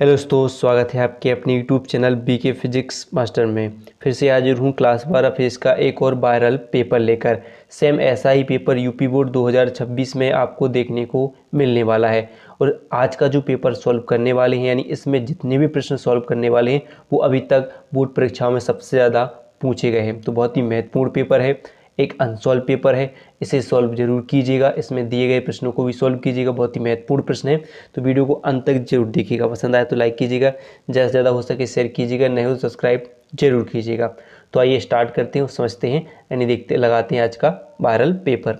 Hello दोस्तों, स्वागत है आपके अपने YouTube channel BK physics master में। फिर से हाजिर हूँ क्लास 12 फिजिक्स का एक और वायरल पेपर लेकर। सेम ऐसा ही पेपर यूपी बोर्ड 2026 में आपको देखने को मिलने वाला है। और आज का जो पेपर सॉल्व करने वाले हैं, यानी इसमें जितने भी प्रश्न सॉल्व करने वाले हैं वो अभी तक बोर्ड परीक्षाओं में सबसे ज़्यादा पूछे गए हैं। तो बहुत ही महत्वपूर्ण पेपर है, एक अनसॉल्व पेपर है, इसे सॉल्व जरूर कीजिएगा। इसमें दिए गए प्रश्नों को भी सॉल्व कीजिएगा, बहुत ही महत्वपूर्ण प्रश्न है। तो वीडियो को अंत तक जरूर देखिएगा, पसंद आए तो लाइक कीजिएगा, ज़्यादा से ज़्यादा हो सके शेयर कीजिएगा, नहीं हो सब्सक्राइब जरूर कीजिएगा। तो आइए स्टार्ट करते हैं, समझते हैं, यानी देखते लगाते हैं आज का वायरल पेपर।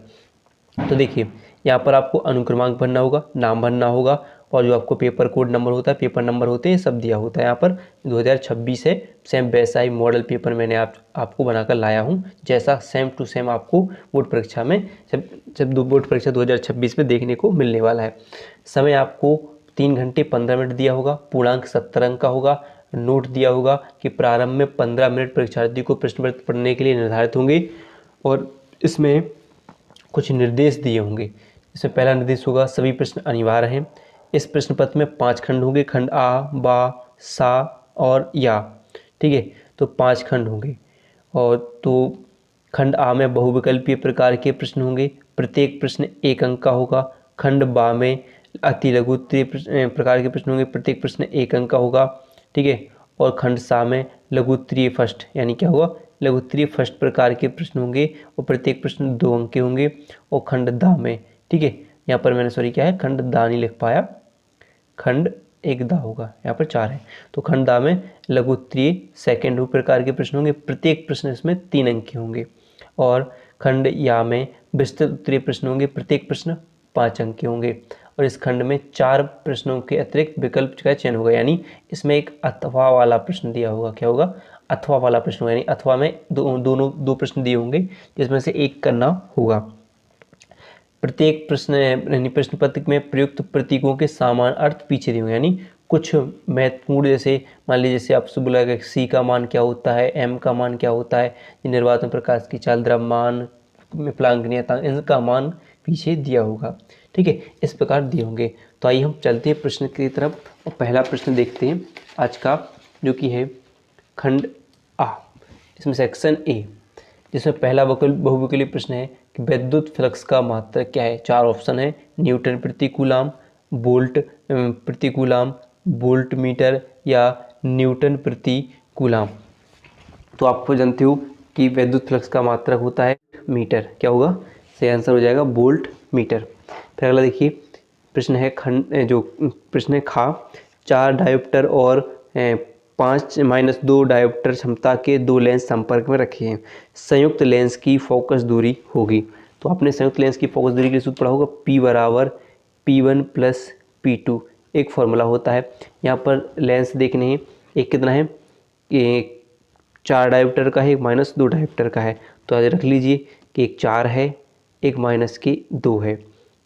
तो देखिए, यहाँ पर आपको अनुक्रमांक भरना होगा, नाम भरना होगा, और जो आपको पेपर कोड नंबर होता है, पेपर नंबर होते हैं, सब दिया होता है। यहाँ पर 2026 है, सेम वैसा ही मॉडल पेपर मैंने आपको बनाकर लाया हूँ, जैसा सेम टू सेम आपको बोर्ड परीक्षा में जब बोर्ड परीक्षा 2026 में देखने को मिलने वाला है। समय आपको 3 घंटे 15 मिनट दिया होगा, पूर्णांक 70 अंक का होगा। नोट दिया होगा कि प्रारंभ में 15 मिनट परीक्षार्थी को प्रश्न पत्र पढ़ने के लिए निर्धारित होंगे, और इसमें कुछ निर्देश दिए होंगे। इसमें पहला निर्देश होगा, सभी प्रश्न अनिवार्य हैं। इस प्रश्न पत्र में 5 खंड होंगे, खंड आ, बा, सा और या। ठीक है, तो 5 खंड होंगे। और तो खंड आ में बहुविकल्पीय प्रकार के प्रश्न होंगे, प्रत्येक प्रश्न 1 अंक का होगा। खंड बा में अति लघु प्रकार के प्रश्न होंगे, प्रत्येक प्रश्न 1 अंक का होगा। ठीक है, और खंड सा में लघु फर्स्ट, यानी क्या होगा, लघु फर्स्ट प्रकार के प्रश्न होंगे, और प्रत्येक प्रश्न 2 अंक के होंगे। और खंड दा में, ठीक है, यहाँ पर मैंने सॉरी क्या है, खंड दा नहीं लिख पाया, खंड एक दा होगा, यहाँ पर 4 है। तो खंड दा में लघु सेकेंड प्रकार के प्रश्न होंगे, प्रत्येक प्रश्न इसमें 3 अंक के होंगे। और खंड या में विस्तृत उत्तरीय प्रश्न होंगे, प्रत्येक प्रश्न 5 अंक के होंगे। और इस खंड में 4 प्रश्नों के अतिरिक्त विकल्प का चयन होगा, यानी इसमें एक अथवा वाला प्रश्न दिया होगा। क्या होगा, अथवा वाला प्रश्न होगा, यानी अथवा में दो प्रश्न दिए होंगे, जिसमें से एक करना होगा। प्रत्येक प्रश्न यानी प्रश्न पत्र में प्रयुक्त प्रतीकों के समान अर्थ पीछे दिए होंगे, यानी कुछ महत्वपूर्ण, जैसे मान लीजिए, जैसे आपसे बोला गया सी का मान क्या होता है, एम का मान क्या होता है, निर्वात में प्रकाश की चाल, द्रव्यमान, प्लांक नियतांक, इनका मान पीछे दिया होगा। ठीक है, इस प्रकार दिए होंगे। तो आइए हम चलते हैं प्रश्न की तरफ, और पहला प्रश्न देखते हैं आज का, जो कि है खंड आ, इसमें सेक्शन ए, जिसमें पहला बहुविकल्पीय प्रश्न है कि विद्युत फ्लक्स का मात्रक क्या है। 4 ऑप्शन है, न्यूटन प्रति कूलाम, वोल्ट प्रति कूलाम, वोल्ट मीटर, या न्यूटन प्रति कूलाम। तो आपको जानते हो कि विद्युत फ्लक्स का मात्रक होता है मीटर। क्या होगा, सही आंसर हो जाएगा वोल्ट मीटर। फिर अगला देखिए, प्रश्न है जो प्रश्न है खा, 4 डायोप्टर और 5-2 डायोप्टर क्षमता के 2 लेंस संपर्क में रखे हैं, संयुक्त लेंस की फोकस दूरी होगी। तो आपने संयुक्त लेंस की फोकस दूरी के लिए सूत्र पढ़ा होगा, P बराबर P1 प्लस P2, एक फॉर्मूला होता है। यहाँ पर लेंस देखने हैं, एक कितना है, 4 डायोप्टर का है, एक -2 डायोप्टर का है। तो आज रख लीजिए कि एक 4 है, एक -2 है।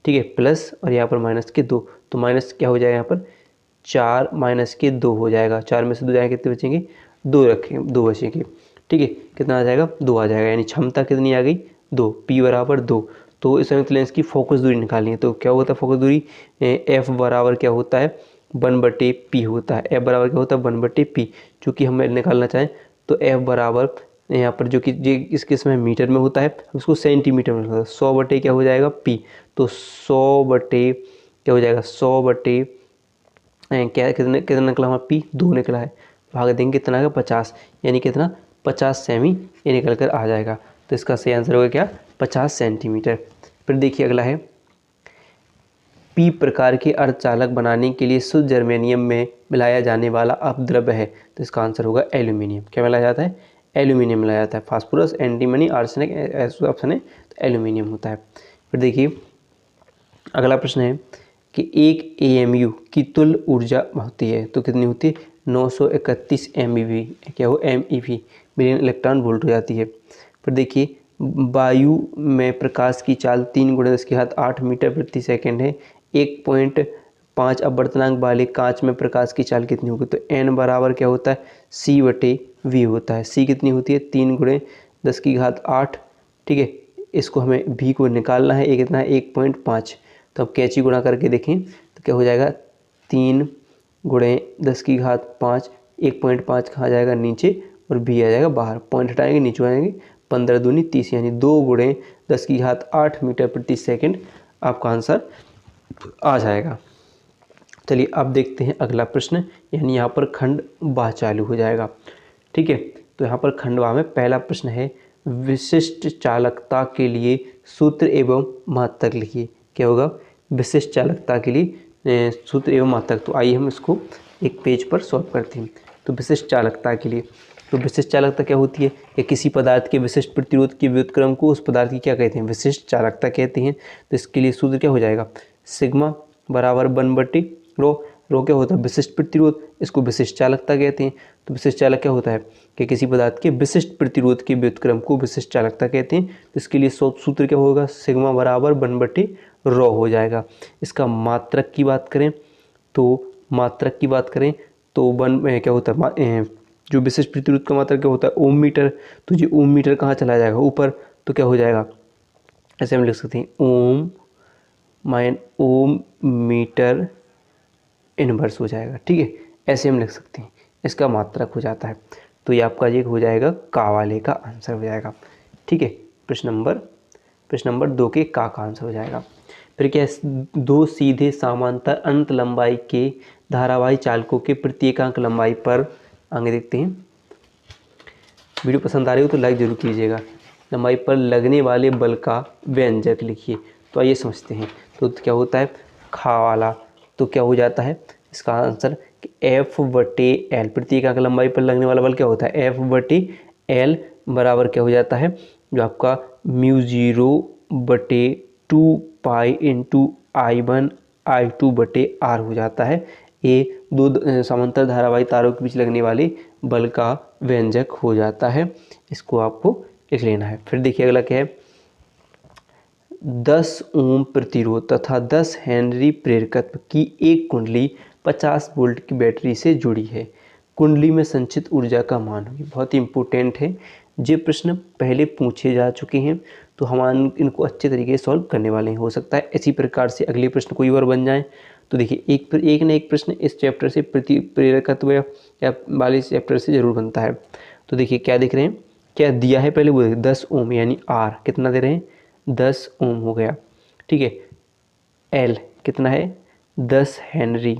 ठीक है, प्लस और यहाँ पर -2, तो माइनस क्या हो जाएगा, यहाँ पर 4 -2 हो जाएगा। 4 में से 2 जाएगा, कितने बचेंगे, 2 रखें, 2 बचेंगे। ठीक है, कितना आ जाएगा, 2 आ जाएगा, यानी क्षमता कितनी आ गई, 2, P बराबर 2। तो इस संयुक्त लेंस की फोकस दूरी निकालनी है। तो क्या होता है फोकस दूरी, F बराबर क्या होता है, 1/P होता है। F बराबर क्या होता है, 1/P। चूँकि हमें निकालना चाहें तो F बराबर यहाँ पर जो कि इस केस में मीटर में होता है, उसको सेंटीमीटर में होता है, 100 क्या हो जाएगा, P। तो 100 क्या हो जाएगा, 100 क्या कितना कितना निकला हमारा, P 2 निकला है, भाग देंगे कितना आएगा, 50, यानी कितना, 50 सेमी ये निकल कर आ जाएगा। तो इसका सही आंसर होगा क्या, 50 सेंटीमीटर। फिर देखिए अगला है, P प्रकार के अर्धचालक बनाने के लिए शुद्ध जर्मेनियम में मिलाया जाने वाला अपद्रव्य है। तो इसका आंसर होगा एल्यूमिनियम। क्या मिलाया जाता है, एल्यूमिनियम मिलाया जाता है। फास्फोरस, एंटीमनी, आर्सेनिक, ऐसा ऑप्शन है, तो एल्यूमिनियम होता है। फिर देखिए अगला प्रश्न है कि एक AMU की तुल्य ऊर्जा होती है, तो कितनी होती है, 931 MeV, क्या हो, MeV, मिलियन इलेक्ट्रॉन वोल्ट हो जाती है। फिर देखिए वायु में प्रकाश की चाल 3 × 10⁸ मीटर प्रति सेकंड है। 1.5 अपवर्तनांक वाले कांच में प्रकाश की चाल कितनी होगी। तो n बराबर क्या होता है, C/V होता है। C कितनी होती है, 3 × 10⁸। ठीक है, इसको हमें V को निकालना है, ये कितना है, 1.5। तो अब कैंची गुणा करके देखें तो क्या हो जाएगा, 3 गुणे 10 की घात 5, 1.5 कहाँ जाएगा नीचे और b आ जाएगा बाहर, पॉइंट हटाएंगे नीचे आएंगे, 15 दूनी 30 यानी 2 गुणे 10 की घात 8 मीटर प्रति सेकंड आपका आंसर आ जाएगा। चलिए अब देखते हैं अगला प्रश्न, यानी यहाँ पर खंड बाह चालू हो जाएगा। ठीक है, तो यहाँ पर खंड बाह में पहला प्रश्न है, विशिष्ट चालकता के लिए सूत्र एवं मात्रक लिखिए। क्या होगा? विशिष्ट चालकता के लिए सूत्र एवं मात्रक। तो आइए हम इसको एक पेज पर सॉल्व करते हैं। तो विशिष्ट चालकता के लिए, तो विशिष्ट चालकता क्या होती है? कि किसी पदार्थ के विशिष्ट प्रतिरोध के व्युत्क्रम को उस पदार्थ की क्या कहते हैं? विशिष्ट चालकता कहते हैं। तो इसके लिए सूत्र क्या हो जाएगा? सिग्मा बराबर 1/रो। रो क्या होता है? विशिष्ट प्रतिरोध, इसको विशिष्ट चालकता कहते हैं। तो विशिष्ट चालक क्या होता है? कि किसी पदार्थ के विशिष्ट प्रतिरोध के व्युत्क्रम को विशिष्ट चालकता कहते हैं। तो इसके लिए सूत्र क्या होगा? सिग्मा बराबर 1/रो हो जाएगा। इसका मात्रक की बात करें तो क्या होता है? जो विशिष्ट प्रतिरोध का मात्रक क्या होता है? ओम मीटर। तो ये ओम मीटर कहाँ चला जाएगा? ऊपर। तो क्या हो जाएगा? ऐसे हम लिख सकते हैं, ओम मीटर इनवर्स हो जाएगा। ठीक है, ऐसे हम लिख सकते हैं, इसका मात्रक हो जाता है। तो ये आपका ये हो जाएगा का वाले का आंसर हो जाएगा। ठीक है, प्रश्न नंबर 2 के का आंसर हो जाएगा। फिर क्या है? 2 सीधे समांतर अनंत लंबाई के धारावाही चालकों के प्रत्येकांक लंबाई पर, आगे देखते हैं। वीडियो पसंद आ रही हो तो लाइक जरूर कीजिएगा। लंबाई पर लगने वाले बल का व्यंजक लिखिए। तो आइए समझते हैं। तो क्या होता है? खा वाला। तो क्या हो जाता है इसका आंसर? कि F/L, प्रत्येकांक लंबाई पर लगने वाला बल क्या होता है? F/L बराबर क्या हो जाता है? जो आपका μ0/2 पाई इंटू I1 I2/R हो जाता है। ये दो समांतर धारावाही तारों के बीच लगने वाले बल का व्यंजक हो जाता है। इसको आपको लिख लेना है। फिर देखिए अगला क्या है? 10 ओम प्रतिरोध तथा 10 हेनरी प्रेरकत्व की एक कुंडली 50 वोल्ट की बैटरी से जुड़ी है। कुंडली में संचित ऊर्जा का मान होगी। बहुत ही इंपॉर्टेंट है। ये प्रश्न पहले पूछे जा चुके हैं, तो हम इनको अच्छे तरीके से सॉल्व करने वाले हैं। हो सकता है इसी प्रकार से अगले प्रश्न कोई और बन जाए। तो देखिए एक न एक प्रश्न इस चैप्टर से प्रेरकत्व या वाले चैप्टर से जरूर बनता है। तो देखिए क्या देख रहे हैं, क्या दिया है पहले वो 10 ओम, यानी आर कितना दे रहे हैं? 10 ओम हो गया। ठीक है, एल कितना है? 10 हेनरी।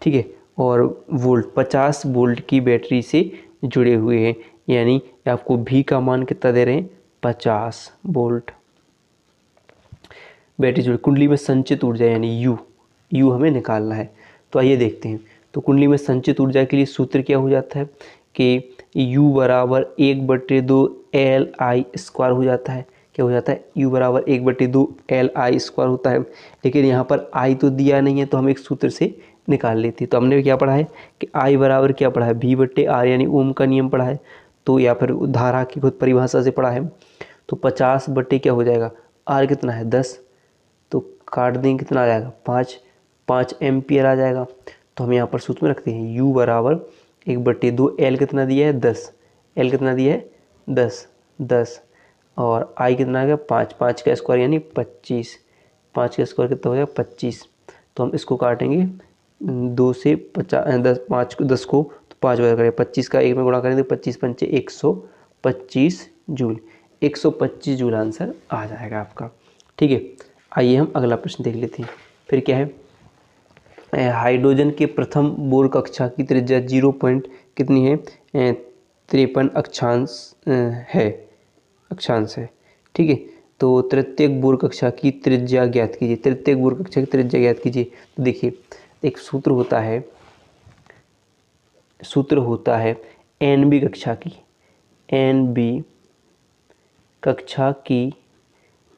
ठीक है, और वोल्ट 50 वोल्ट की बैटरी से जुड़े हुए हैं, यानी आपको भी का मान कितना दे रहे हैं? 50 वोल्ट। बैटरी जुड़ी, कुंडली में संचित ऊर्जा यानी यू हमें निकालना है। तो आइए देखते हैं। तो कुंडली में संचित ऊर्जा के लिए सूत्र क्या हो जाता है? कि U बराबर 1/2 Li² हो जाता है। क्या हो जाता है? U बराबर 1/2 Li² होता है। लेकिन यहाँ पर I तो दिया नहीं है, तो हम एक सूत्र से निकाल लेते हैं। तो हमने क्या पढ़ा है कि I बराबर क्या पढ़ा है? V/R, यानी ओम का नियम पढ़ा है। तो या फिर धारा की खुद परिभाषा से पढ़ा है। तो 50 बट्टे क्या हो जाएगा? R कितना है? 10। तो काट देंगे, कितना आ जाएगा? 5 एम्पियर आ जाएगा। तो हम यहाँ पर सूत्र में रखते हैं U बराबर 1/2, L कितना दिया है? 10। L कितना दिया है? 10 और I कितना आ गया? 5 का स्क्वायर यानी 25। 5 का स्क्वायर कितना हो गया? 25। तो हम इसको काटेंगे 2 से 50, 10 को तो 5 बार करें, 25 का 1 में गुणा करेंगे तो 25 पंचे 125 जूल। 125 जूल आंसर आ जाएगा आपका। ठीक है, आइए हम अगला प्रश्न देख लेते हैं। फिर क्या है? हाइड्रोजन के प्रथम बोर कक्षा की त्रिज्या 0 पॉइंट कितनी है? 53 अक्षांश है। ठीक है, तो तृतीयक बोर कक्षा की त्रिज्या ज्ञात कीजिए। तृतीयक बोर कक्षा की त्रिज्या ज्ञात कीजिए। तो देखिए एक सूत्र होता है NB कक्षा की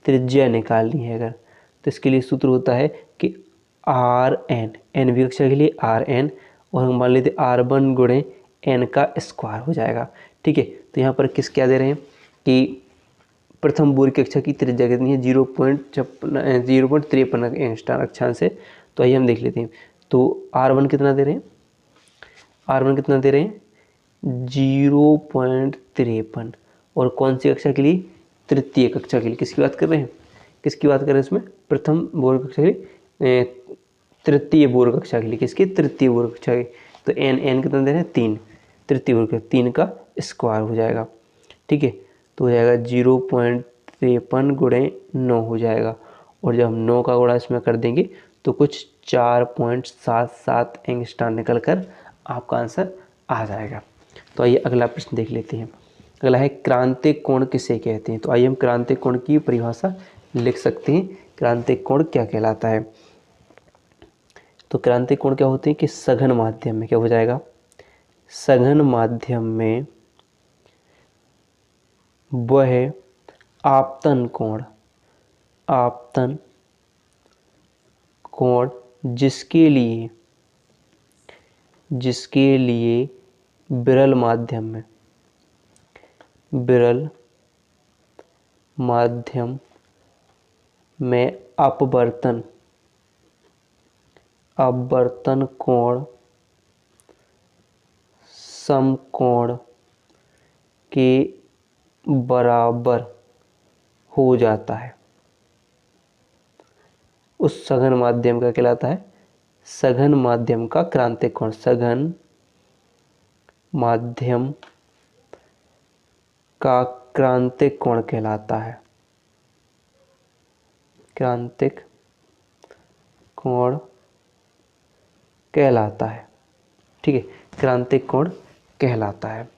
त्रिज्या निकालनी है अगर, तो इसके लिए सूत्र होता है कि NB कक्षा के लिए RN, और हम मान लेते R1 गुणे N का स्क्वायर हो जाएगा। ठीक है, तो यहाँ पर क्या दे रहे हैं कि प्रथम बोर कक्षा की त्रिज्या कितनी है? 0.53 एंगस्ट्रॉम अक्षांश है। तो आइए हम देख लेते हैं। तो R1 कितना दे रहे हैं? 0.53। और कौन सी कक्षा के लिए? तृतीय कक्षा के लिए। किसकी बात कर रहे हैं? इसमें प्रथम बोर कक्षा के लिए तृतीय पूर्व कक्षा के लिए, किसकी? तृतीय पूर्व कक्षा की। तो n कितना दे रहे हैं? 3, तृतीय पूर्व कक्षा 3 का स्क्वायर हो जाएगा, ठीक है। तो हो जाएगा 0.53 गुणे 9 हो जाएगा, और जब हम 9 का गुणा इसमें कर देंगे तो कुछ 4.77 एंगस्ट्रॉम निकल कर आपका आंसर आ जाएगा। तो आइए अगला प्रश्न देख लेते हैं। अगला है क्रांतिक कोण किसे कहते हैं। तो आइए हम क्रांतिक कोण की परिभाषा लिख सकते हैं। क्रांतिक कोण क्या कहलाता है? तो क्रांतिक कोण क्या होते हैं कि सघन माध्यम में क्या हो जाएगा? सघन माध्यम में वह आपतन कोण जिसके लिए विरल माध्यम में अपवर्तन कोण समकोण के बराबर हो जाता है, उस सघन माध्यम का कहलाता है, सघन माध्यम का क्रांतिक कोण। सघन माध्यम का क्रांतिक कोण कहलाता है, क्रांतिक कोण कहलाता है, ठीक है, क्रांतिक कोण कहलाता है।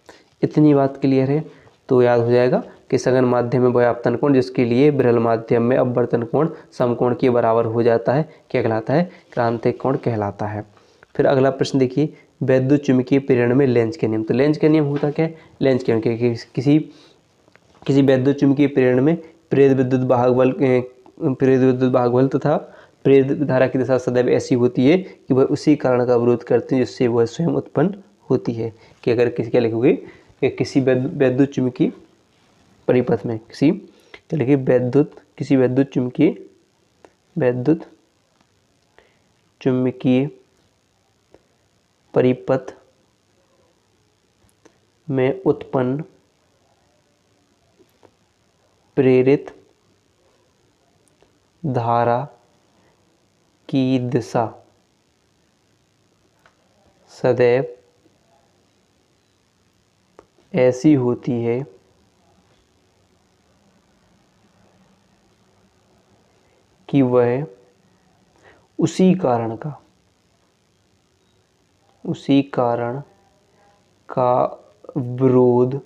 इतनी बात क्लियर है? तो याद हो जाएगा कि सघन माध्यम में वह आपतन कोण जिसके लिए विरल माध्यम में अपवर्तन कोण समकोण के बराबर हो जाता है, क्या कहलाता है? क्रांतिक कोण कहलाता है। फिर अगला प्रश्न देखिए, वैद्युत चुंबकीय प्रेरण में लेंज के नियम। तो लेंज का नियम होता क्या है? लेंज के नियम किसी वैद्युत चुंबकीय प्रेरण में प्रेरित विद्युत वाहक बल तथा प्रेरित धारा की दिशा सदैव ऐसी होती है कि वह उसी कारण का विरोध करते हैं जिससे वह स्वयं उत्पन्न होती है। कि अगर किसी क्या लिखोगे कि किसी वैद्युत चुंबकीय परिपथ में क्या लिखिए? वैद्युत चुंबकीय परिपथ में उत्पन्न प्रेरित धारा की दिशा सदैव ऐसी होती है कि वह उसी कारण का विरोध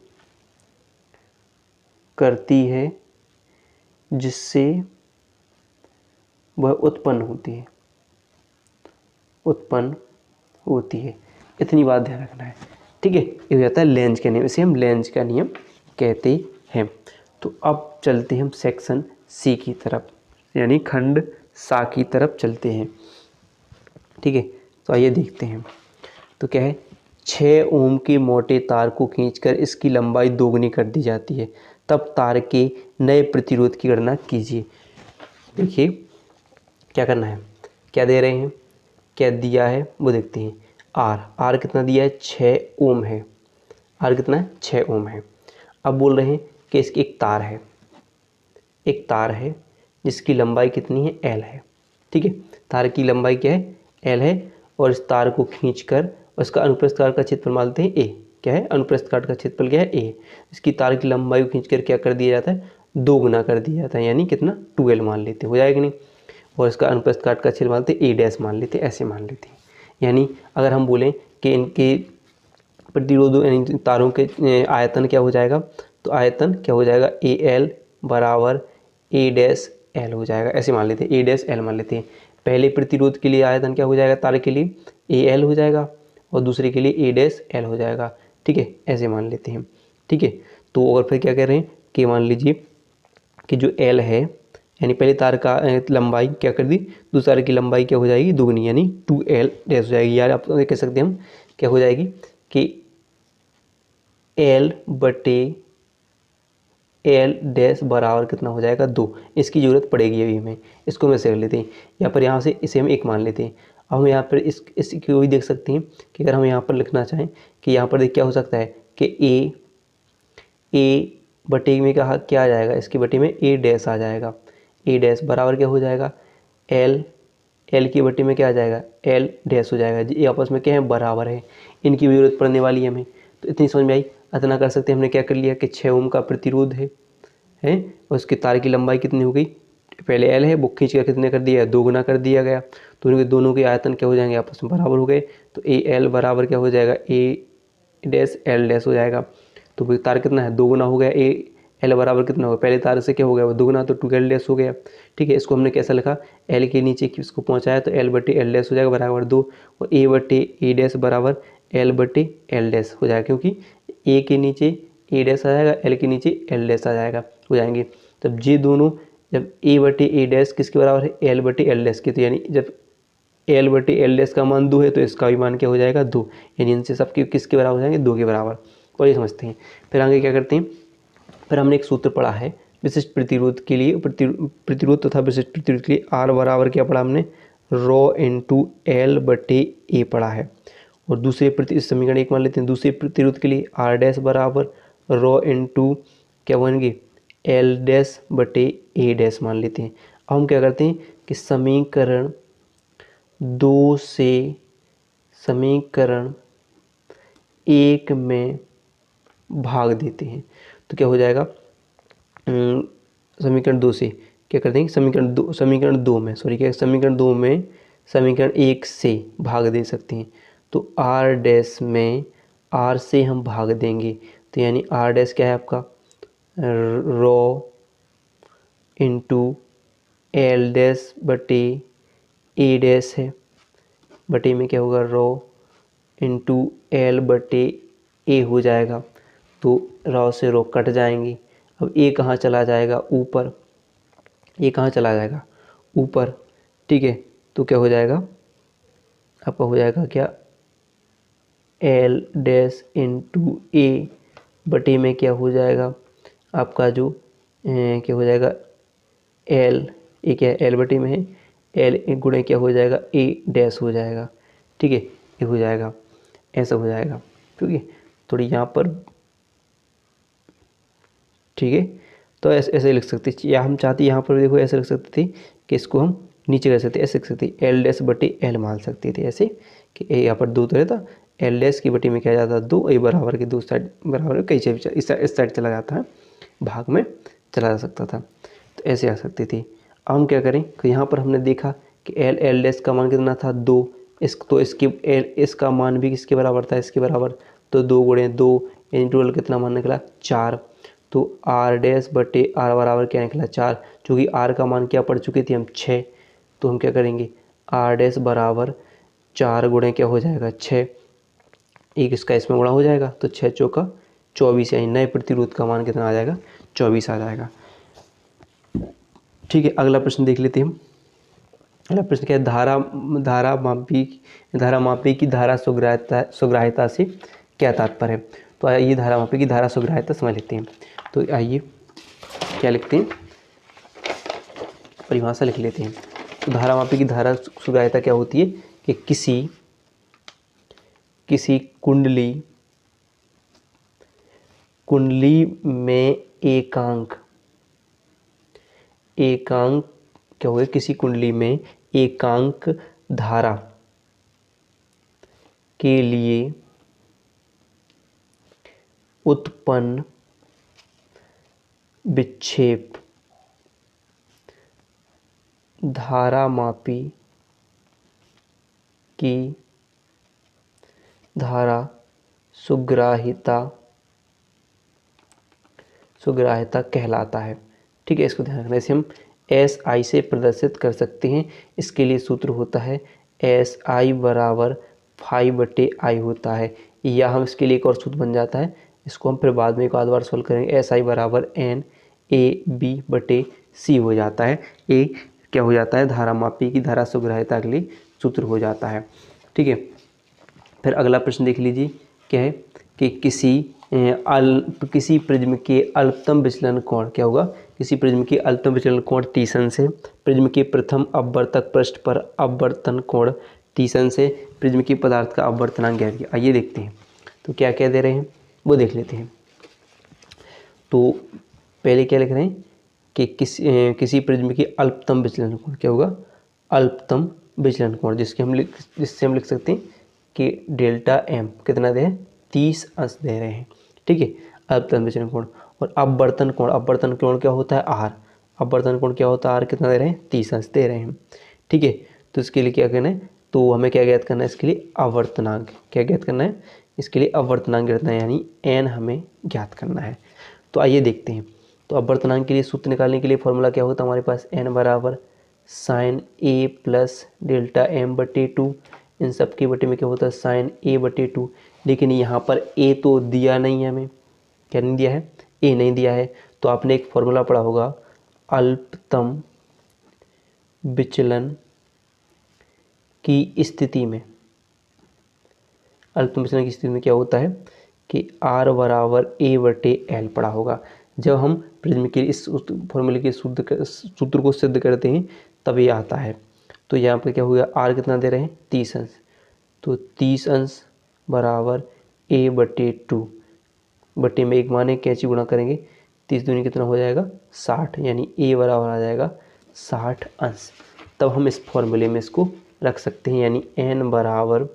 करती है जिससे वह उत्पन्न होती है। इतनी बात ध्यान रखना है, ठीक है। ये हो जाता है लेंज का नियम, इसे हम लेंज का नियम कहते हैं। तो अब चलते हैं हम सेक्शन सी की तरफ, यानी खंड सा की तरफ चलते हैं, ठीक है। तो आइए देखते हैं। तो क्या है? 6 ओम के मोटे तार को खींचकर इसकी लंबाई दोगुनी कर दी जाती है, तब तार के नए प्रतिरोध की गणना कीजिए। देखिए क्या करना है, क्या दे रहे हैं, क्या दिया है वो देखते हैं। आर कितना दिया है? 6 ओम है। आर कितना है? 6 ओम है। अब बोल रहे हैं कि इसकी एक तार है जिसकी लंबाई कितनी है? एल है, ठीक है। तार की लंबाई क्या है? एल है। और इस तार को खींचकर उसका अनुप्रस्थ काट का क्षेत्रफल मानते हैं ए। क्या है? अनुप्रस्थ काट का क्षेत्रफल क्या है? ए। इसकी तार की लंबाई को खींचकर क्या कर दिया जाता है? 2 गुना कर दिया जाता है, यानी कितना? 12 मान लेते हैं, हो जाएगा नहीं। और इसका अनुप्रस्थ काट का क्षेत्रफल मानते हैं ए डैश मान लेते हैं, ऐसे मान लेते हैं। यानी अगर हम बोलें कि इनके प्रतिरोध यानी तारों के आयतन क्या हो जाएगा? तो आयतन क्या हो जाएगा? ए एल बराबर ए डैश एल हो जाएगा, ऐसे मान लेते हैं, ए डैश एल मान लेते हैं। पहले प्रतिरोध के लिए आयतन क्या हो जाएगा? तार के लिए ए एल हो जाएगा, और दूसरे के लिए ए डैश एल हो जाएगा, ठीक है, ऐसे मान लेते हैं, ठीक है। तो और फिर क्या कह रहे हैं कि मान लीजिए कि जो एल है, यानी पहले तार का लंबाई क्या कर दी? दूसरे तार की लंबाई क्या हो जाएगी? दुगनी, यानी 2L डैश हो जाएगी। यार आप कह सकते हैं हम क्या हो जाएगी कि L बटे एल डैश बराबर कितना हो जाएगा? 2। इसकी ज़रूरत पड़ेगी अभी हमें, इसको हम ऐसे कर लेते हैं। यहाँ पर यहाँ से इसे हम 1 मान लेते हैं। अब हम यहाँ पर इसको भी देख सकते हैं कि अगर हम यहाँ पर लिखना चाहें कि यहाँ पर देख क्या हो सकता है कि ए बटे में कहा क्या आ जाएगा? इसके बटे में ए डैश आ जाएगा। ए डैश बराबर क्या हो जाएगा? एल की बट्टी में क्या आ जाएगा, एल डैश हो जाएगा जी। ये आपस में क्या है, बराबर है, इनकी भी जरूरत पड़ने वाली है हमें। तो इतनी समझ में आई। इतना कर सकते हैं, हमने क्या कर लिया कि 6 ओम का प्रतिरोध है और उसकी तार की लंबाई कितनी हो गई, पहले एल है, वो खींच कर कितने कर दिया, 2 गुना कर दिया गया। तो दोनों के आयतन क्या हो जाएंगे, आपस में बराबर हो गए। तो ए एल बराबर क्या हो जाएगा, ए डैश एल डैश हो जाएगा। तो तार कितना है, 2 गुना हो गया। ए एल बराबर कितना होगा, पहले तार से क्या हो गया, वो 2 गुना, तो 2 एल डैश हो गया। ठीक है, इसको हमने कैसा लिखा, एल के नीचे किसको पहुंचाया, तो एल बटे एल डैश हो जाएगा बराबर 2, और ए बटे ए डैश बराबर एल बटे एल डैश हो जाएगा, क्योंकि ए के नीचे ए डैश आ जाएगा, एल के नीचे एल डैश आ जाएगा, हो जाएंगे। तब ये दोनों, जब ए बटे ए डैश किसके बराबर है, एल बटे एल डैश की, तो यानी जब एल बटे एल डैश का मान 2 है तो इसका भी मान क्या हो जाएगा, 2। यानी इनसे सबके किसके बराबर हो जाएंगे, 2 के बराबर। और ये समझते हैं। फिर आगे क्या करते हैं, फिर हमने एक सूत्र पढ़ा है विशिष्ट प्रतिरोध के लिए, प्रतिरोध तथा विशिष्ट प्रतिरोध के लिए आर बराबर क्या पढ़ा हमने, रो इंटू एल बटे ए पढ़ा है। और दूसरे समीकरण एक मान लेते हैं, दूसरे प्रतिरोध के लिए आर डैश बराबर रो इंटू क्या बनेंगे, एल डैश बटे ए डैश मान लेते हैं। अब हम क्या करते हैं कि समीकरण 2 से समीकरण 1 में भाग देते हैं। तो क्या हो जाएगा, समीकरण 2 से क्या कर देंगे, समीकरण 2 में सॉरी क्या, समीकरण 2 में समीकरण 1 से भाग दे सकते हैं। तो आर डैश में आर से हम भाग देंगे, तो यानी आर डैश क्या है आपका, रो इंटू एल डैश बटे ए डैश है, बटे में क्या होगा, रो इंटू एल बटे ए हो जाएगा। तो रो से रो कट जाएंगी। अब ए कहाँ चला जाएगा, ऊपर, ए कहाँ चला जाएगा, ऊपर। ठीक है, तो क्या हो जाएगा आपका, हो जाएगा क्या, एल डैश इंटू ए बटे में क्या हो जाएगा आपका, जो क्या हो जाएगा, एल, ए क्या है, एल बटे में है, एल गुणे क्या हो जाएगा, ए डैश हो जाएगा। ठीक है, ये हो जाएगा, ऐसा हो जाएगा। ठीक है, थोड़ी यहाँ पर, ठीक है, तो ऐसे ऐसे लिख सकते हैं, या हम चाहते यहाँ पर देखो ऐसे लिख सकते थे कि इसको हम नीचे कर सकते, ऐसे लिख सकते, एल डैश बटे एल मान सकते थे, ऐसे कि ए यहाँ पर 2 तो रहता, एल डैश की बटे में क्या जाता, 2, ए बराबर के 2 साइड बराबर कई से इस साइड चला जाता है, भाग में चला जा सकता था। तो ऐसे आ सकते थे। अब हम क्या करें कि यहाँ पर हमने देखा कि एल डैश का मान कितना था, 2, तो इसका मान भी किसके बराबर था, इसके बराबर। तो 2 गुणे 2 यानी टोटल कितना मान निकला, 4। तो आर डैश बटे आर बराबर क्या निकला, 4। चूँकि आर का मान क्या पढ़ चुके थे हम, 6। तो हम क्या करेंगे, आर डैश बराबर 4 गुणे क्या हो जाएगा, 6, एक इसका इसमें गुणा हो जाएगा, तो 6 चौका 24, यानी नए प्रतिरोध का मान कितना आ जाएगा, 24 आ जाएगा। ठीक है, अगला प्रश्न देख लेते हैं हम। अगला प्रश्न क्या है, धारा मापी की धारा सुग्राह्यता से क्या तात्पर्य है। तो आइए धारा मापी की धारा सुग्राह्यता समझ लेते हैं। तो आइए क्या लिखते हैं, परिभाषा लिख लेते हैं। तो धारा मापी की धारा सुग्राह्यता क्या होती है कि किसी कुंडली में एकांक क्या होगा, किसी कुंडली में एकांक धारा के लिए उत्पन्न विक्षेप धारा मापी की धारा सुग्राह्यता कहलाता है। ठीक है, इसको ध्यान रखना। इसे हम एस आई से प्रदर्शित कर सकते हैं। इसके लिए सूत्र होता है एस आई बराबर 5/I होता है, या हम इसके लिए एक और सूत्र बन जाता है, इसको हम फिर बाद में एक आध बार सोल्व करेंगे। एस आई बराबर NAB/C हो जाता है। ए क्या हो जाता है, धारा मापी की धारा सुग्राह्यता के लिए सूत्र हो जाता है। ठीक है, फिर अगला प्रश्न देख लीजिए, क्या है कि किसी प्रिज्म के अल्पतम विचलन कोण क्या होगा, किसी प्रिज्म के अल्पतम विचलन कोण तीसन से प्रिज्म के प्रथम अपवर्तक पृष्ठ पर अपवर्तन कोण तीसन से प्रिज्म की पदार्थ का अपवर्तनांक ज्ञात किया। आइए देखते हैं तो क्या क्या दे रहे हैं वो देख लेते हैं। तो पहले क्या लिख रहे हैं कि किसी प्रिज्म की अल्पतम विचलन कोण क्या होगा, अल्पतम विचलन कोण, जिससे हम लिख सकते हैं कि डेल्टा एम कितना दे रहे हैं, 30 अंश दे रहे हैं। ठीक है, अपतन विचलन कोण। और अपवर्तन कोण, अपवर्तन कोण क्या होता है, आर। अपवर्तन कोण क्या होता है, आर कितना दे रहे हैं, 30 अंश दे रहे हैं। ठीक है, तो इसके लिए क्या करना है, तो हमें क्या ज्ञात करना है, इसके लिए आवर्तनांक। क्या ज्ञात करना है, इसके लिए आवर्तनांक ज्ञात करना है, यानी एन हमें ज्ञात करना है। तो आइए देखते हैं। तो अपवर्तनांक के लिए सूत्र निकालने के लिए फॉर्मूला क्या होता है हमारे पास, एन बराबर साइन ए प्लस डेल्टा एम बटे 2। इन सब के बटे में क्या होता है, साइन ए बटे 2। लेकिन यहाँ पर ए तो दिया नहीं है हमें, क्या नहीं दिया है, ए नहीं दिया है। तो आपने एक फॉर्मूला पढ़ा होगा, अल्पतम विचलन की स्थिति में, अल्पतम विचलन की स्थिति में क्या होता है कि आर बराबर ए बटे एल पढ़ा होगा। जब हम प्रिज्म के इस फॉर्मूले के सूत्र को सिद्ध करते हैं तब ये आता है। तो यहाँ पर क्या हुआ, आर कितना दे रहे हैं, 30 अंश। तो 30 अंश बराबर ए बटे 2, बटे में एक माने कैंची गुणा करेंगे, 30 दूनी कितना हो जाएगा, 60, यानी ए बराबर आ जाएगा 60 अंश। तब हम इस फॉर्मूले में इसको रख सकते हैं, यानी एन बराबर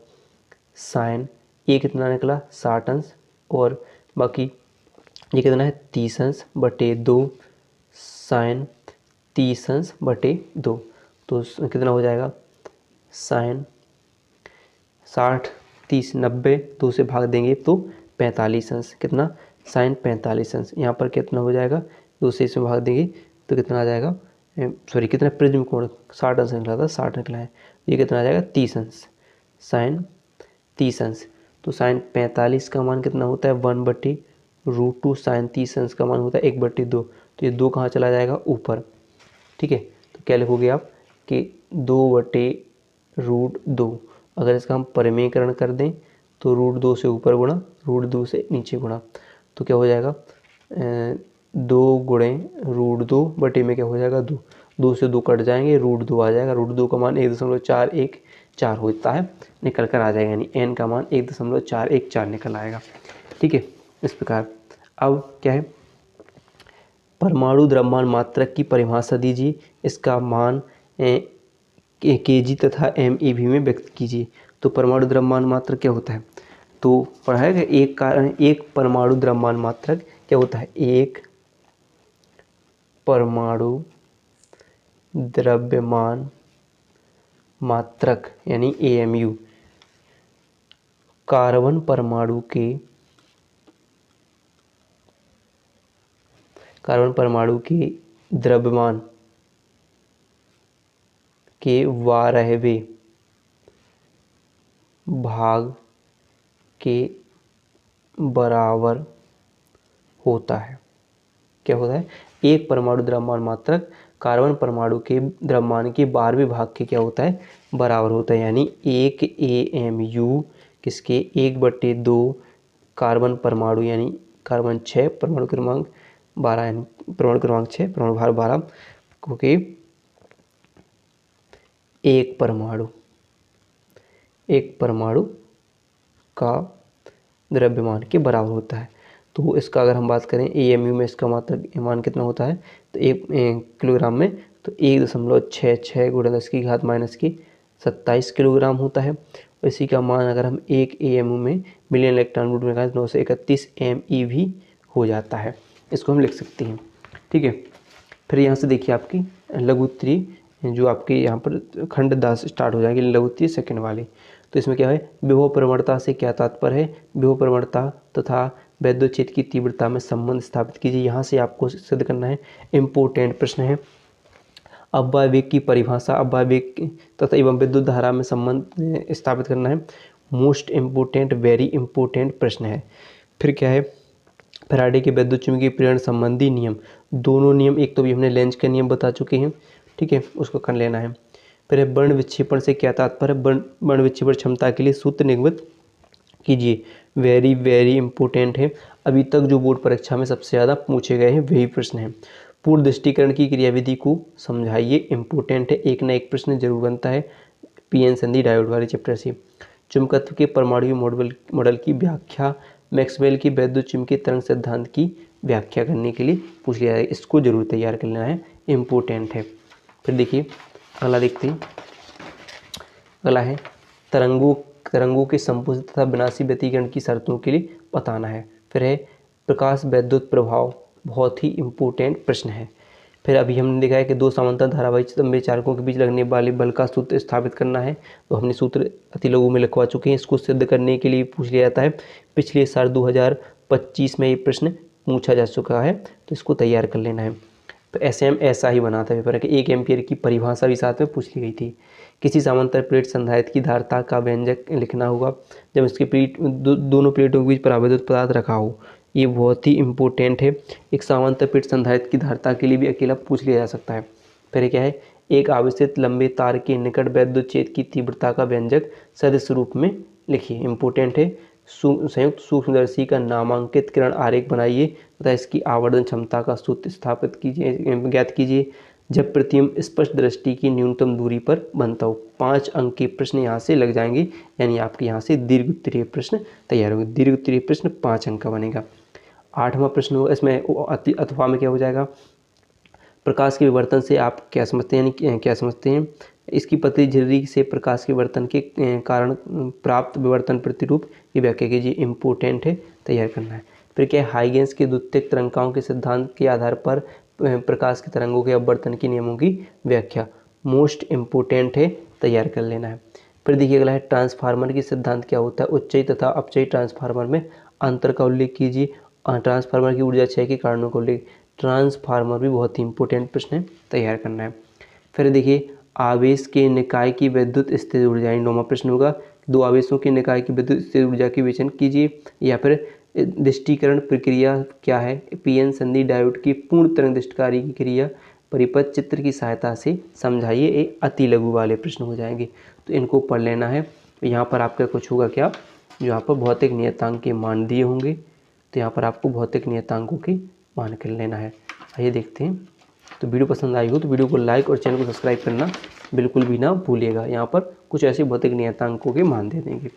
साइन ए कितना निकला, 60 अंश, और बाकी ये कितना है, 30 अंश बटे 2 साइन 30 अंश बटे 2। तो कितना हो जाएगा, साइन 60 30 90, 2 से भाग देंगे तो 45 अंश, कितना, साइन 45 अंश। यहाँ पर कितना हो जाएगा, 2 से इसमें भाग देंगे तो कितना आ जाएगा, सॉरी कितना, प्रिज्म कोण 60 अंश निकला था, 60 निकला है, ये कितना आ जाएगा, 30 अंश, साइन 30 अंश। तो साइन 45 का मान कितना होता है, 1/√2। साइन 30 अंश का मान होता है 1/2। तो ये 2 कहाँ चला जाएगा, ऊपर। ठीक है, तो क्या लिखोगे आप कि 2/√2। अगर इसका हम परिमेयकरण कर दें तो √2 से ऊपर गुणा, √2 से नीचे गुणा, तो क्या हो जाएगा, 2 गुणे √2 बटे में क्या हो जाएगा, 2। 2 से 2 कट जाएंगे, √2 आ जाएगा। √2 का मान 1.414 होता है, निकल कर आ जाएगा, यानी n का मान 1.414 निकल आएगा। ठीक है, इस प्रकार। अब क्या है, परमाणु द्रव्यमान मात्रक की परिभाषा दीजिए, इसका मान kg तथा MeV में व्यक्त कीजिए। तो परमाणु द्रव्यमान मात्रक क्या होता है, तो पढ़ा है कि एक परमाणु द्रव्यमान मात्रक क्या होता है, एक परमाणु द्रव्यमान मात्रक यानी AMU कार्बन परमाणु के द्रव्यमान के 12वें भाग के बराबर होता है। क्या होता है, एक परमाणु द्रव्यमान मात्रक कार्बन परमाणु के द्रव्यमान के 12वें भाग के क्या होता है, बराबर होता है। यानी एक AMU किसके, 1/2 कार्बन परमाणु, यानी कार्बन 6 परमाणु क्रमांक 12, यानी परमाणु क्रमांक 6 परमाणु भार 12 क्योंकि एक परमाणु का द्रव्यमान के बराबर होता है। तो इसका अगर हम बात करें AMU में, इसका मात्रक मान कितना होता है, तो 1 किलोग्राम में तो 1.66 × 10⁻⁻27 किलोग्राम होता है। और इसी का मान अगर हम 1 AMU में मिलियन इलेक्ट्रॉन वोल्ट में 931 MeV हो जाता है। इसको हम लिख सकते हैं। ठीक है, फिर यहाँ से देखिए आपकी लघुत्तरी, जो आपके यहाँ पर खंड 10 स्टार्ट हो जाएगी, लघुत्तरी सेकंड वाली। तो इसमें क्या है, विभव प्रवणता से क्या तात्पर्य है, विभव प्रवणता तथा वैद्युत क्षेत्र की तीव्रता में संबंध स्थापित कीजिए। यहाँ से आपको सिद्ध करना है, इम्पोर्टेंट प्रश्न है। अववाय वेग की परिभाषा, अववाय वेग तथा एवं विद्युत धारा में संबंध स्थापित करना है। मोस्ट इम्पोर्टेंट, वेरी इम्पोर्टेंट प्रश्न है। फिर क्या है, फैराडे के विद्युत चुंबकीय प्रेरण संबंधी नियम, दोनों नियम, एक तो भी हमने लेंज का नियम बता चुके हैं। ठीक है, उसको कर लेना है। फिर वर्ण विक्षेपण से क्या तात्पर्य, वर्ण विक्षेपण क्षमता के लिए सूत्र निगमित कीजिए। वेरी वेरी इंपॉर्टेंट है, अभी तक जो बोर्ड परीक्षा में सबसे ज़्यादा पूछे गए हैं वही प्रश्न है। पूर्ण दृष्टिकरण की क्रियाविधि को समझाइए, इंपॉर्टेंट है, एक ना एक प्रश्न जरूर बनता है PN संधि डायोड वाले चैप्टर से। चुंबकत्व के परमाणु मॉडल की व्याख्या, मैक्सवेल की वैद्युत चुंबकीय तरंग सिद्धांत की व्याख्या करने के लिए पूछ लिया जाएगा, इसको जरूर तैयार कर लेना है, इम्पोर्टेंट है। फिर देखिए अगला देखते हैं, अगला है तरंगों के संपूर्ण तथा विनाशी व्यतिकरण की शर्तों के लिए बताना है। फिर है प्रकाश वैद्युत प्रभाव, बहुत ही इम्पोर्टेंट प्रश्न है। फिर अभी हमने देखा है कि दो समांतर धारावाही स्तंभ चालकों के बीच लगने वाले बल का सूत्र स्थापित करना है, तो हमने सूत्र अति लघु में लिखवा चुके हैं। इसको सिद्ध करने के लिए पूछ लिया जाता है। पिछले साल 2025 में ये प्रश्न पूछा जा चुका है, तो इसको तैयार कर लेना है। तो ऐसा ही बना था पेपर कि 1 एम्पियर की परिभाषा भी साथ में पूछ ली गई थी। किसी समांतर प्लेट संधारित्र की धारिता का व्यंजक लिखना होगा जब इसके दोनों प्लेटों के बीच परावैद्युत पदार्थ रखा हो। ये बहुत ही इम्पोर्टेंट है। एक समांतर प्लेट संधारित्र की धारिता के लिए भी अकेला पूछ लिया जा सकता है। फिर क्या है, एक आवेशित लंबे तार के निकट वैद्युत छेद की तीव्रता का व्यंजक सदिश रूप में लिखिए। इम्पोर्टेंट है। संयुक्त सूक्ष्मदर्शी का नामांकित किरण आरेख बनाइए तथा इसकी आवर्धन क्षमता का सूत्र स्थापित कीजिए, ज्ञात कीजिए जब प्रतिबिंब स्पष्ट दृष्टि की न्यूनतम दूरी पर बनता हो। 5 अंक के प्रश्न यहाँ से लग जाएंगे, यानी आपके यहाँ से दीर्घ उत्तरीय प्रश्न तैयार होंगे। दीर्घ उत्तरीय प्रश्न 5 अंक का बनेगा। 8वां प्रश्न होगा, इसमें अथवा में क्या हो जाएगा, प्रकाश के विवर्तन से आप क्या समझते हैं, यानी क्या समझते हैं। इसकी पतली झिल्ली से प्रकाश के विवर्तन के कारण प्राप्त विवर्तन प्रतिरूप की व्याख्या कीजिए। इम्पोर्टेंट है, तैयार करना है। फिर क्या है, हाइगेंस के द्वितीयक तरंगाओं के सिद्धांत के आधार पर प्रकाश के तरंगों के अपवर्तन के नियमों की व्याख्या। मोस्ट इम्पोर्टेंट है, तैयार कर लेना है। फिर देखिए अगला है, ट्रांसफार्मर की सिद्धांत क्या होता है। उच्चयी तथा अपचयी ट्रांसफार्मर में अंतर का उल्लेख कीजिए। ट्रांसफार्मर की ऊर्जा क्षय के कारणों का उल्लेख। ट्रांसफार्मर भी बहुत ही इंपॉर्टेंट प्रश्न है, तैयार करना है। फिर देखिए, आवेश के निकाय की विद्युत स्थिर ऊर्जा, 9वां प्रश्न होगा, दो आवेशों के निकाय की विद्युत स्थिर ऊर्जा की विवेचन कीजिए। या फिर दिष्टीकरण प्रक्रिया क्या है, पीएन संधि डायोड की पूर्ण तरंग दिष्टकारी की क्रिया परिपथ चित्र की सहायता से समझाइए। ये अति लघु वाले प्रश्न हो जाएंगे, तो इनको पढ़ लेना है। यहाँ पर आपका कुछ होगा क्या, जो यहाँ पर भौतिक नियतांक के मान दिए होंगे, तो यहाँ पर आपको भौतिक नियतांकों के मान कर लेना है। आइए देखते हैं। तो वीडियो पसंद आई हो तो वीडियो को लाइक और चैनल को सब्सक्राइब करना बिल्कुल भी ना भूलिएगा। यहाँ पर कुछ ऐसे भौतिक नियतांकों के मान दे देंगे।